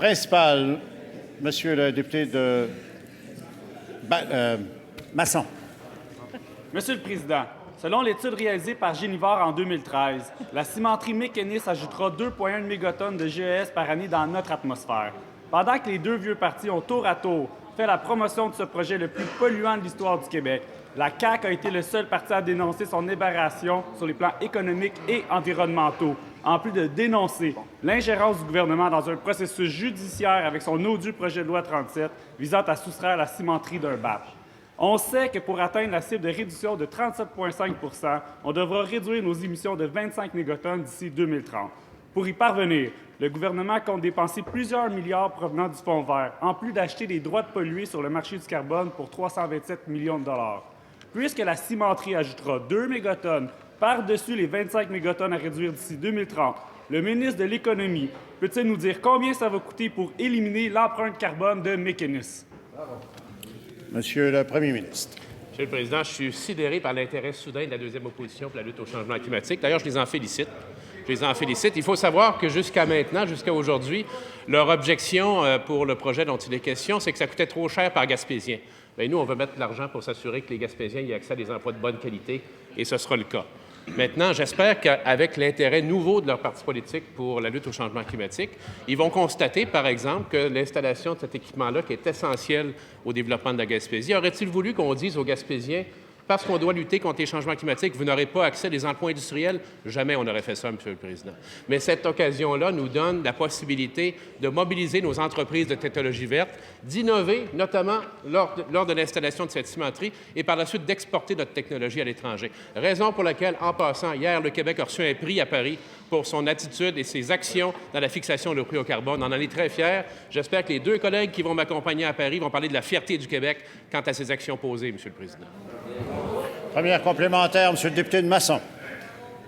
principal, Monsieur le député de Masson. Monsieur le Président, selon l'étude réalisée par Génivore en 2013, la cimenterie Mécanis ajoutera 2,1 mégatonnes de GES par année dans notre atmosphère. Pendant que les deux vieux partis ont tour à tour fait la promotion de ce projet le plus polluant de l'histoire du Québec, la CAQ a été le seul parti à dénoncer son aberration sur les plans économiques et environnementaux, en plus de dénoncer l'ingérence du gouvernement dans un processus judiciaire avec son odieux projet de loi 37 visant à soustraire la cimenterie d'un BAP. On sait que pour atteindre la cible de réduction de 37,5 % on devra réduire nos émissions de 25 mégatonnes d'ici 2030. Pour y parvenir, le gouvernement compte dépenser plusieurs milliards provenant du Fonds vert, en plus d'acheter des droits de polluer sur le marché du carbone pour 327 millions de dollars. Puisque la cimenterie ajoutera 2 mégatonnes par-dessus les 25 mégatonnes à réduire d'ici 2030, le ministre de l'Économie peut-il nous dire combien ça va coûter pour éliminer l'empreinte carbone de Mécanis? Monsieur le Premier ministre. Monsieur le Président, je suis sidéré par l'intérêt soudain de la deuxième opposition pour la lutte au changement climatique. D'ailleurs, je les en félicite. Il faut savoir que jusqu'à maintenant, jusqu'à aujourd'hui, leur objection pour le projet dont il est question, c'est que ça coûtait trop cher par Gaspésien. Bien, nous, on veut mettre de l'argent pour s'assurer que les Gaspésiens aient accès à des emplois de bonne qualité, et ce sera le cas. Maintenant, j'espère qu'avec l'intérêt nouveau de leur parti politique pour la lutte au changement climatique, ils vont constater, par exemple, que l'installation de cet équipement-là, qui est essentiel au développement de la Gaspésie, aurait-il voulu qu'on dise aux Gaspésiens, parce qu'on doit lutter contre les changements climatiques, vous n'aurez pas accès à des emplois industriels? Jamais on n'aurait fait ça, Monsieur le Président. Mais cette occasion-là nous donne la possibilité de mobiliser nos entreprises de technologie verte, d'innover, notamment lors de l'installation de cette cimenterie, et par la suite d'exporter notre technologie à l'étranger. Raison pour laquelle, en passant, hier, le Québec a reçu un prix à Paris pour son attitude et ses actions dans la fixation du prix au carbone. On en est très fiers. J'espère que les deux collègues qui vont m'accompagner à Paris vont parler de la fierté du Québec quant à ces actions posées, Monsieur le Président. Première complémentaire, Monsieur le député de Masson.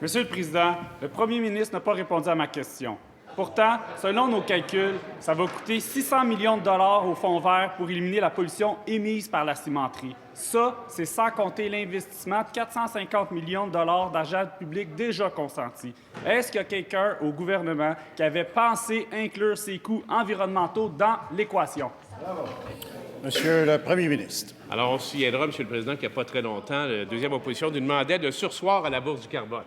Monsieur le Président, le premier ministre n'a pas répondu à ma question. Pourtant, selon nos calculs, ça va coûter 600 millions de dollars au Fonds vert pour éliminer la pollution émise par la cimenterie. Ça, c'est sans compter l'investissement de 450 millions de dollars d'argent public déjà consenti. Est-ce qu'il y a quelqu'un au gouvernement qui avait pensé inclure ces coûts environnementaux dans l'équation? Monsieur le Premier ministre. Alors, on se souviendra, Monsieur le Président, qu'il n'y a pas très longtemps, la deuxième opposition nous demandait de surseoir à la bourse du carbone.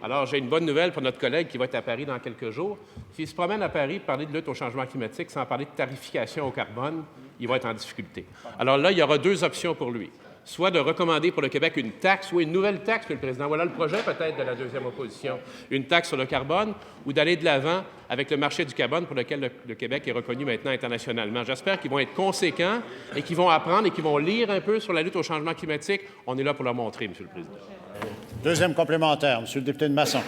Alors, j'ai une bonne nouvelle pour notre collègue qui va être à Paris dans quelques jours. S'il se promène à Paris pour parler de lutte au changement climatique sans parler de tarification au carbone, il va être en difficulté. Alors là, il y aura deux options pour lui. Soit de recommander pour le Québec une taxe ou une nouvelle taxe, Monsieur le Président. Voilà le projet peut-être de la deuxième opposition. Une taxe sur le carbone ou d'aller de l'avant avec le marché du carbone pour lequel le Québec est reconnu maintenant internationalement. J'espère qu'ils vont être conséquents et qu'ils vont apprendre et qu'ils vont lire un peu sur la lutte au changement climatique. On est là pour leur montrer, Monsieur le Président. Deuxième complémentaire, Monsieur le député de Masson.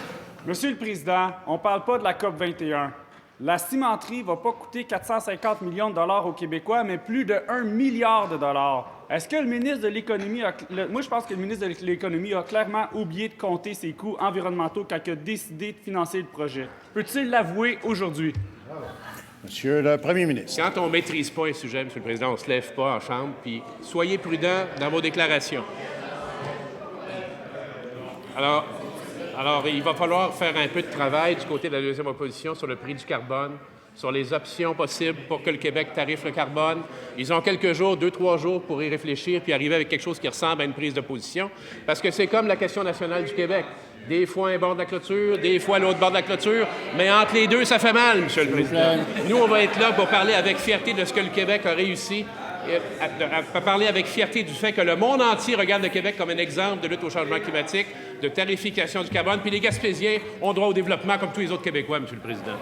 Monsieur le Président, on ne parle pas de la COP 21. La cimenterie ne va pas coûter 450 millions de dollars aux Québécois, mais plus de 1 milliard de dollars. Est-ce que le ministre de l'Économie Moi, je pense que le ministre de l'Économie a clairement oublié de compter ses coûts environnementaux quand il a décidé de financer le projet. Peut-il l'avouer aujourd'hui? Monsieur le Premier ministre. Quand on ne maîtrise pas un sujet, Monsieur le Président, on ne se lève pas en chambre, puis soyez prudents dans vos déclarations. Alors, il va falloir faire un peu de travail du côté de la deuxième opposition sur le prix du carbone, sur les options possibles pour que le Québec tarife le carbone. Ils ont quelques jours, 2-3 jours pour y réfléchir puis arriver avec quelque chose qui ressemble à une prise de position. Parce que c'est comme la question nationale du Québec. Des fois un bord de la clôture, des fois l'autre bord de la clôture, mais entre les deux, ça fait mal, Monsieur le Président. Nous, on va être là pour parler avec fierté de ce que le Québec a réussi, à parler avec fierté du fait que le monde entier regarde le Québec comme un exemple de lutte au changement climatique, de tarification du carbone, puis les Gaspésiens ont droit au développement comme tous les autres Québécois, Monsieur le Président.